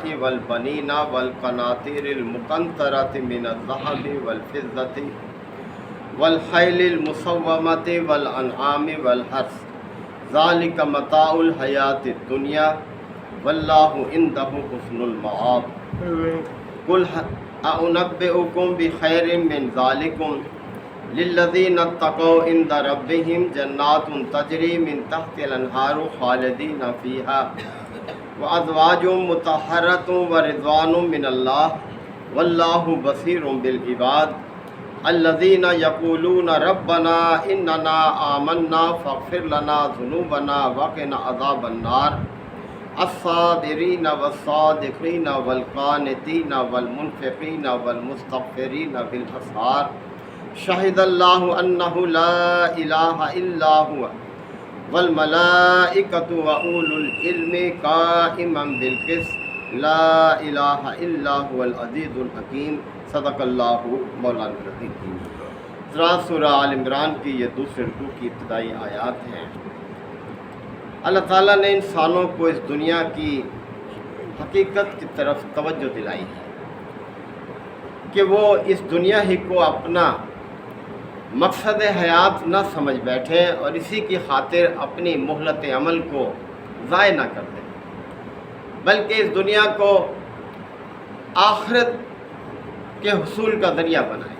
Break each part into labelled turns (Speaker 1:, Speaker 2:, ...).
Speaker 1: النساء والبنین والقناطیر المقنطرۃ من الذهب والفضة والخیل المسومۃ والانعام والحرث ذلک متاع الحیاۃ الدنیا واللہ عندہ حسن المآب قل أنبئكم بخير من ذلكم للذين اتقوا عند ربهم جنات تجري من تحت الأنهار خالدين فيها وأزواج مطهرة ورضوان من الله والله بصير بالعباد الذين يقولون ربنا إننا آمنا فاغفر لنا ذنوبنا وقنا عذاب النار الصابرین والصادقین والقانتین والمنفقین والمستغفرین بالاسحار شہد اللہ انہ لا الہ الا هو والملائکۃ واولو العلم قائما بالقسط لا الہ الا هو العزیز الحکیم صدق اللہ مولانا العظیم۔ سورہ آل عمران کی یہ دوسرے رکوع کی ابتدائی آیات ہیں۔ اللہ تعالیٰ نے انسانوں کو اس دنیا کی حقیقت کی طرف توجہ دلائی ہے کہ وہ اس دنیا ہی کو اپنا مقصد حیات نہ سمجھ بیٹھے اور اسی کی خاطر اپنی مہلت عمل کو ضائع نہ کر دیں، بلکہ اس دنیا کو آخرت کے حصول کا ذریعہ بنائیں۔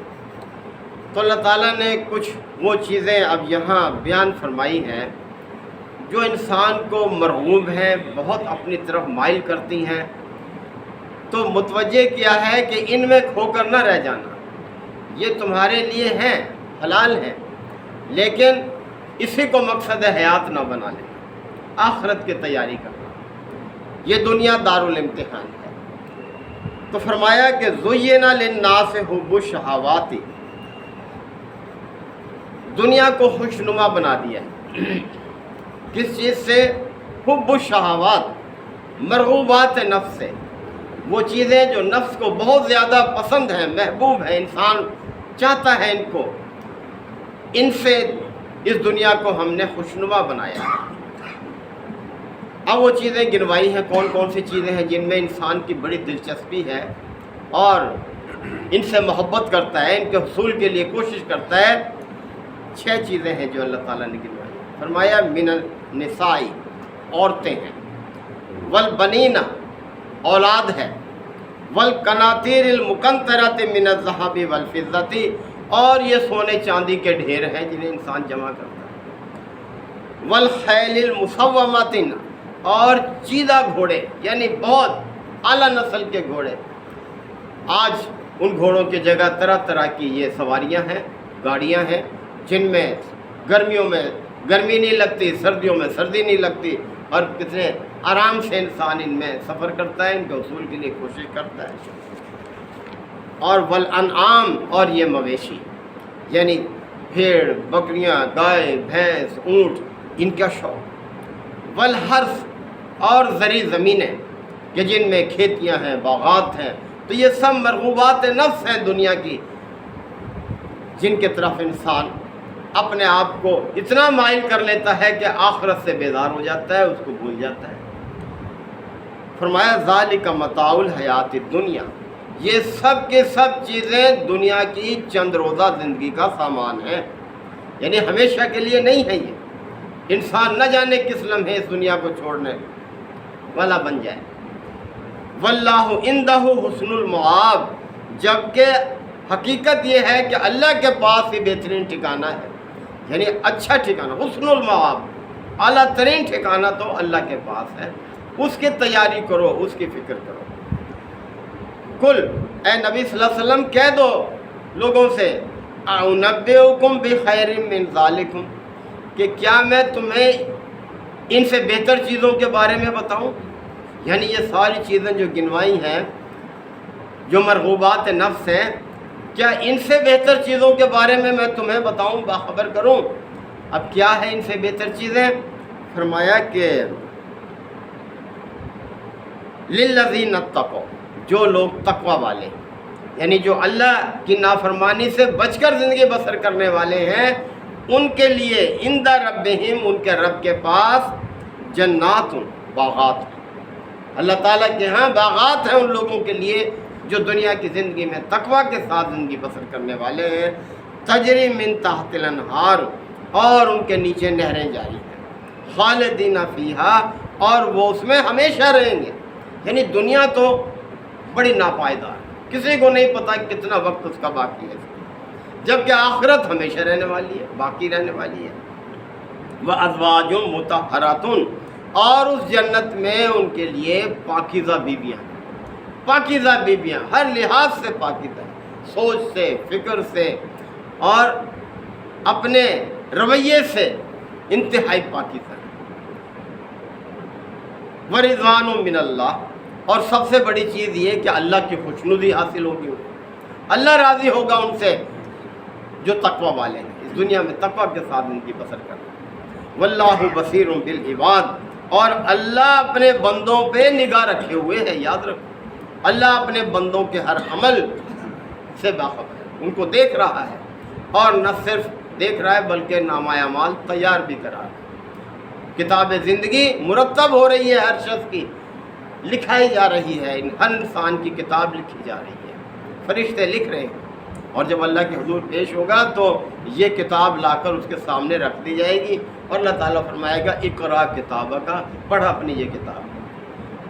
Speaker 1: تو اللہ تعالیٰ نے کچھ وہ چیزیں اب یہاں بیان فرمائی ہیں جو انسان کو مرغوب ہیں، بہت اپنی طرف مائل کرتی ہیں، تو متوجہ کیا ہے کہ ان میں کھو کر نہ رہ جانا، یہ تمہارے لیے ہیں، حلال ہیں، لیکن اسی کو مقصد حیات نہ بنا لینا، آخرت کی تیاری کرنا، یہ دنیا دارالامتحان ہے۔ تو فرمایا کہ زُیِّنَ لِلنَّاسِ حُبُّ الشَّہَوَاتِ، دنیا کو خوشنما بنا دیا ہے۔ کس چیز سے؟ حب الشہوات، مرغوبات نفس سے، وہ چیزیں جو نفس کو بہت زیادہ پسند ہیں، محبوب ہیں، انسان چاہتا ہے ان کو، ان سے اس دنیا کو ہم نے خوشنما بنایا۔ اب وہ چیزیں گنوائی ہیں، کون کون سی چیزیں ہیں جن میں انسان کی بڑی دلچسپی ہے اور ان سے محبت کرتا ہے، ان کے حصول کے لیے کوشش کرتا ہے۔ 6 چیزیں ہیں جو اللہ تعالیٰ نے گنوائی۔ فرمایا من النساء، عورتیں ہیں، والبنین، اولاد ہے، والقناطیر المقنطرۃ من الذهب والفضة، اور یہ سونے چاندی کے ڈھیر ہیں جنہیں انسان جمع کرتا ہے، والخیل المسومۃ، اور چیدہ گھوڑے، یعنی بہت اعلیٰ نسل کے گھوڑے۔ آج ان گھوڑوں کی جگہ طرح طرح کی یہ سواریاں ہیں، گاڑیاں ہیں، جن میں گرمیوں میں گرمی نہیں لگتی، سردیوں میں سردی نہیں لگتی، اور کتنے آرام سے انسان ان میں سفر کرتا ہے، ان کے حصول کے لیے کوشش کرتا ہے۔ اور والانعام، اور یہ مویشی، یعنی بھیڑ، بکریاں، گائے، بھینس، اونٹ، ان کا شوق۔ والحرث، اور زرعی زمینیں کہ جن میں کھیتیاں ہیں، باغات ہیں، تو یہ سب مرغوبات نفس ہیں دنیا کی، جن کے طرف انسان اپنے آپ کو اتنا مائل کر لیتا ہے کہ آخرت سے بیزار ہو جاتا ہے، اس کو بھول جاتا ہے۔ فرمایا ذالک متاع الحیات الدنیا، یہ سب کے سب چیزیں دنیا کی چند روزہ زندگی کا سامان ہے، یعنی ہمیشہ کے لیے نہیں ہے۔ یہ انسان نہ جانے کس لمحے اس دنیا کو چھوڑنے والا بن جائے۔ واللہ عندہ حسن المآب، جبکہ حقیقت یہ ہے کہ اللہ کے پاس ہی بہترین ٹھکانہ ہے، یعنی اچھا ٹھکانہ، حسن المآب، اعلیٰ ترین ٹھکانہ تو اللہ کے پاس ہے، اس کی تیاری کرو، اس کی فکر کرو۔ کل، اے نبی صلی اللہ علیہ وسلم کہہ دو لوگوں سے، اعنبئکم بخیر من ذالکم، کہ کیا میں تمہیں ان سے بہتر چیزوں کے بارے میں بتاؤں؟ یعنی یہ ساری چیزیں جو گنوائی ہیں، جو مرغوبات نفس ہیں، کیا ان سے بہتر چیزوں کے بارے میں تمہیں بتاؤں، باخبر کروں؟ اب کیا ہے ان سے بہتر چیزیں؟ فرمایا کہ للذین اتقوا، جو لوگ تقوی والے، یعنی جو اللہ کی نافرمانی سے بچ کر زندگی بسر کرنے والے ہیں، ان کے لیے عند ربہم، ان کے رب کے پاس، جنات، باغات، اللہ تعالیٰ کے ہاں باغات ہیں ان لوگوں کے لیے جو دنیا کی زندگی میں تقویٰ کے ساتھ زندگی بسر کرنے والے ہیں، تجری من تحت الانہار، اور ان کے نیچے نہریں جاری ہیں، خالدین فیہا، اور وہ اس میں ہمیشہ رہیں گے۔ یعنی دنیا تو بڑی ناپائیدار ہے، کسی کو نہیں پتہ کتنا وقت اس کا باقی ہے، جبکہ آخرت ہمیشہ رہنے والی ہے، باقی رہنے والی ہے۔ وَأَزْوَاجٌ مُطَہَّرَةٌ، اور اس جنت میں ان کے لیے پاکیزہ بیویاں ہیں، پاکیزہ بیویاں ہر لحاظ سے پاکیزہ ہیں، سوچ سے، فکر سے اور اپنے رویے سے انتہائی پاکیزہ ہیں۔ وَرِضْوَانٌ مِّنَ اللَّهِ، اور سب سے بڑی چیز یہ کہ اللہ کی خوشنودی حاصل ہوگی، اللہ راضی ہوگا ان سے جو تقوی والے ہیں، اس دنیا میں تقوی کے ساتھ ان کی بسر کرنا۔ واللہ بصیر بالعباد، اور اللہ اپنے بندوں پہ نگاہ رکھے ہوئے ہے، یاد رکھو اللہ اپنے بندوں کے ہر عمل سے باخبر ہے، ان کو دیکھ رہا ہے، اور نہ صرف دیکھ رہا ہے بلکہ نامہ اعمال تیار بھی کرا رہا ہے، کتاب زندگی مرتب ہو رہی ہے، ہر شخص کی لکھائی جا رہی ہے، ہر انسان کی کتاب لکھی جا رہی ہے، فرشتے لکھ رہے ہیں، اور جب اللہ کے حضور پیش ہوگا تو یہ کتاب لا کر اس کے سامنے رکھ دی جائے گی، اور اللہ تعالیٰ فرمائے گا اقرا کتابک، پڑھا اپنی یہ کتاب،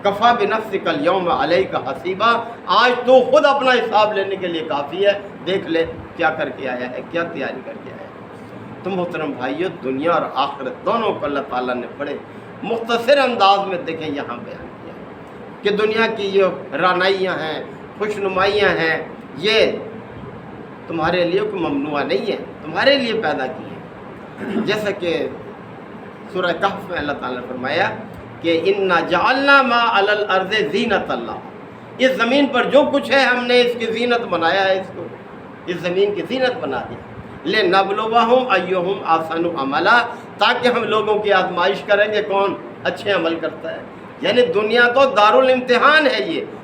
Speaker 1: کفا بنفسک الیوم علیک حسیبا، آج تو خود اپنا حساب لینے کے لیے کافی ہے، دیکھ لے کیا کر کے آیا ہے، کیا تیاری کر کے آیا ہے۔ تو محترم بھائیو، دنیا اور آخرت دونوں کو اللہ تعالیٰ نے بڑے مختصر انداز میں دیکھیں یہاں بیان کیا ہے کہ دنیا کی یہ رعنائیاں ہیں، خوشنمائیاں ہیں، یہ تمہارے لیے کوئی ممنوع نہیں ہے، تمہارے لیے پیدا کی ہے۔ جیسا کہ سورہ کہف میں اللہ تعالیٰ نے فرمایا کہ اِنَّا جَعَلْنَا مَا عَلَى الْأَرْضِ زِینَةً لَّهَا، اس زمین پر جو کچھ ہے ہم نے اس کی زینت بنایا ہے، اس کو اس زمین کی زینت بنا دی، لِنَبْلُوَهُمْ أَيُّهُمْ أَحْسَنُ عَمَلًا، تاکہ ہم لوگوں کی آزمائش کریں گے کون اچھے عمل کرتا ہے۔ یعنی دنیا تو دارالامتحان ہے،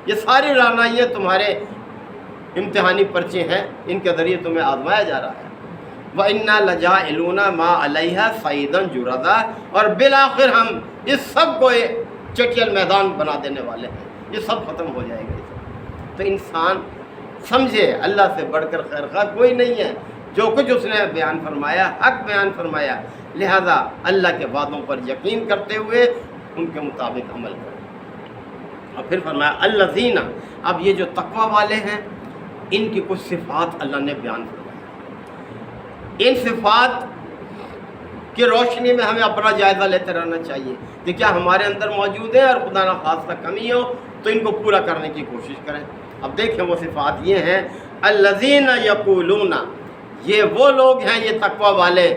Speaker 1: یہ ساری رعنائیاں تمہارے امتحانی پرچے ہیں، ان کے ذریعے تمہیں آزمایا جا رہا ہے۔ وَإِنَّا لَجَاعِلُونَ مَا عَلَيْهَا صَعِيدًا جُرُزًا، اور بالآخر ہم اس سب کو ایک چٹیل میدان بنا دینے والے ہیں، یہ سب ختم ہو جائے گا۔ تو انسان سمجھے اللہ سے بڑھ کر خیر خواہ کوئی نہیں ہے، جو کچھ اس نے بیان فرمایا حق بیان فرمایا، لہذا اللہ کے وعدوں پر یقین کرتے ہوئے ان کے مطابق عمل کریں۔ اور پھر فرمایا الذین، اب یہ جو تقوی والے ہیں ان کی کچھ صفات اللہ نے بیان فرمائی، ان صفات کی روشنی میں ہمیں اپنا جائزہ لیتے رہنا چاہیے کہ کیا ہمارے اندر موجود ہے، اور خدا نخواستہ کمی ہو تو ان کو پورا کرنے کی کوشش کریں۔ اب دیکھیں وہ صفات یہ ہیں، الذین یقولون، یہ وہ لوگ ہیں، یہ تقوی والے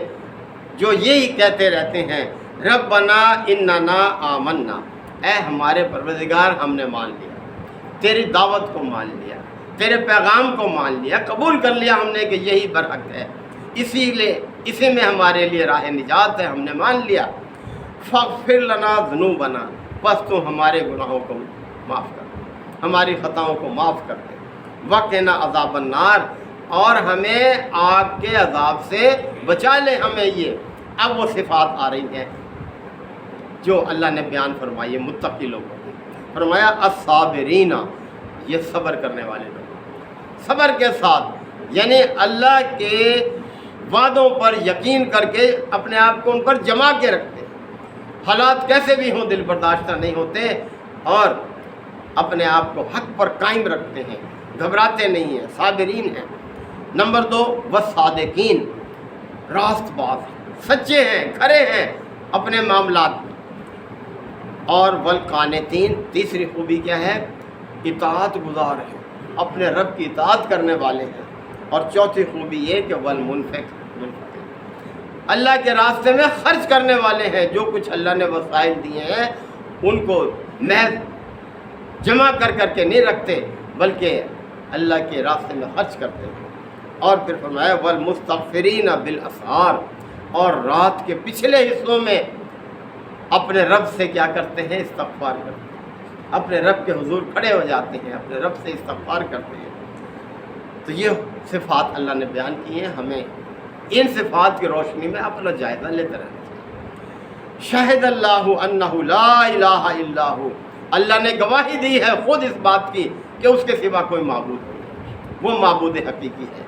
Speaker 1: جو یہی کہتے رہتے ہیں، ربنا اننا آمنا، اے ہمارے پروردگار ہم نے مان لیا، تیری دعوت کو مان لیا، تیرے پیغام کو مان لیا، قبول کر لیا ہم نے کہ یہی برحق ہے، اسی میں ہمارے لیے راہ نجات ہے، ہم نے مان لیا۔ فاغفر لنا ذنوبنا، پس تو ہمارے گناہوں کو معاف کر دے، ہماری خطاؤں کو معاف کر دے، وقنا عذاب النار، اور ہمیں آگ کے عذاب سے بچا لے ہمیں۔ یہ اب وہ صفات آ رہی ہیں جو اللہ نے بیان فرمائی ہے متقی لوگوں کی، فرمایا الصابرین، یہ صبر کرنے والے لوگ، صبر کے ساتھ یعنی اللہ کے وعدوں پر یقین کر کے اپنے آپ کو ان پر جما کے رکھتے ہیں، حالات کیسے بھی ہوں دل برداشتہ نہیں ہوتے، اور اپنے آپ کو حق پر قائم رکھتے ہیں، گھبراتے نہیں ہیں، صابرین ہیں۔ نمبر 2 والصادقین، راست باز ہیں، سچے ہیں، کھرے ہیں اپنے معاملات میں۔ اور والقانتین، تیسری خوبی کیا ہے؟ اطاعت گزار ہیں، اپنے رب کی اطاعت کرنے والے ہیں۔ اور چوتھی خوبی یہ کہ والمنفق، اللہ کے راستے میں خرچ کرنے والے ہیں، جو کچھ اللہ نے وسائل دیے ہیں ان کو محض جمع کر کر کے نہیں رکھتے بلکہ اللہ کے راستے میں خرچ کرتے ہیں۔ اور پھر فرمایا والمستغفرین بالاسحار، اور رات کے پچھلے حصوں میں اپنے رب سے کیا کرتے ہیں؟ استغفار کرتے ہیں، اپنے رب کے حضور کھڑے ہو جاتے ہیں، اپنے رب سے استغفار کرتے ہیں۔ تو یہ صفات اللہ نے بیان کی ہیں، ہمیں ان صفات کی روشنی میں اپنا جائزہ لیتے رہنا چاہیے۔ شہد اللہ انہ لا الہ الا ہو، اللہ نے گواہی دی ہے خود اس بات کی کہ اس کے سوا کوئی معبود نہیں ہے، وہ معبود حقیقی ہے۔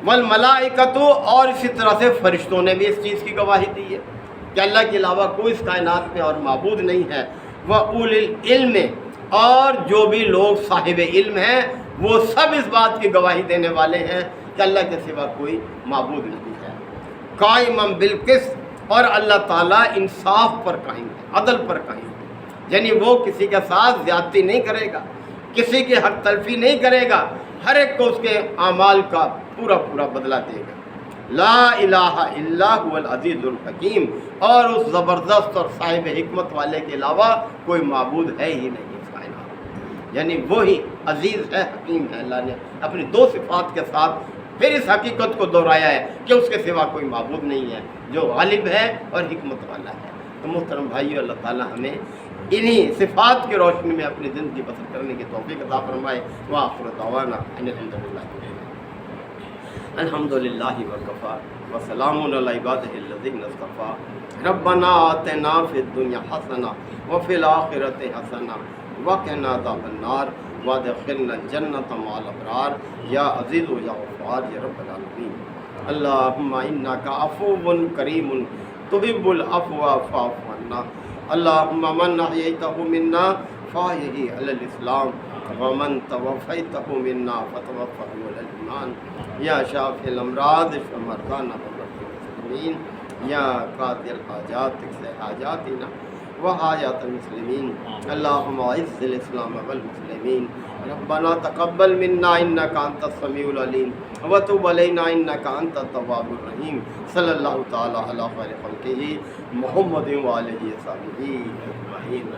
Speaker 1: والملائکۃ، اور اسی طرح سے فرشتوں نے بھی اس چیز کی گواہی دی ہے کہ اللہ کے علاوہ کوئی اس کائنات میں اور معبود نہیں ہے۔ وَأُولِي الْعِلْمِ، اور جو بھی لوگ صاحب علم ہیں وہ سب اس بات کی گواہی دینے والے ہیں کہ اللہ کے سوا کوئی معبود نہیں ہے۔ قائمًا بالقسط، اور اللہ تعالیٰ انصاف پر قائم ہے، عدل پر قائم ہے، یعنی وہ کسی کے ساتھ زیادتی نہیں کرے گا، کسی کی حق تلفی نہیں کرے گا، ہر ایک کو اس کے اعمال کا پورا پورا بدلہ دے گا۔ لا الہ الا هو العزیز الحکیم، اور اس زبردست اور صاحب حکمت والے کے علاوہ کوئی معبود ہے ہی نہیں اس کائنات، یعنی وہی عزیز ہے، حکیم ہے۔ اللہ نے اپنی دو صفات کے ساتھ پھر اس حقیقت کو دہرایا ہے کہ اس کے سوا کوئی معبود نہیں ہے، جو غالب ہے اور حکمت والا ہے۔ تو محترم بھائیو، اللہ تعالیٰ ہمیں انہی صفات کی روشنی میں اپنی زندگی بسر کرنے کی توفیق عطا فرمائے۔ وآخر دعوانا ان الحمدللہ وکفا وسلام علی عبادہ الذین اصطفیٰ۔ ربنا آتنا فی الدنیا حسنہ وفی الآخرۃ حسنہ وقنا عذاب النار وادخلنا الجنۃ مع الابرار یا عزیز و یا غفار یا رب العالمین۔ اللہم انک عفو کریم تحب العفو فاعف عنا۔ اللہم من احییتہ منا فاحیہ علی الاسلام ومن توفیتہ منا فتوفہ علی الایمان۔ یا شافی الامراض اشف مرضانا ومرضى المسلمین، یا قاضی الحاجات اقض حاجاتنا وحاجات المسلمین۔ اللہم اعز الاسلام والمسلمین۔ ربنا تقبل منا انک انت السمیع العلیم وتب علینا انک انت التواب الرحیم۔ صلی اللہ تعالی علی خیر خلقہ محمد وآلہ وصحبہ اجمعین۔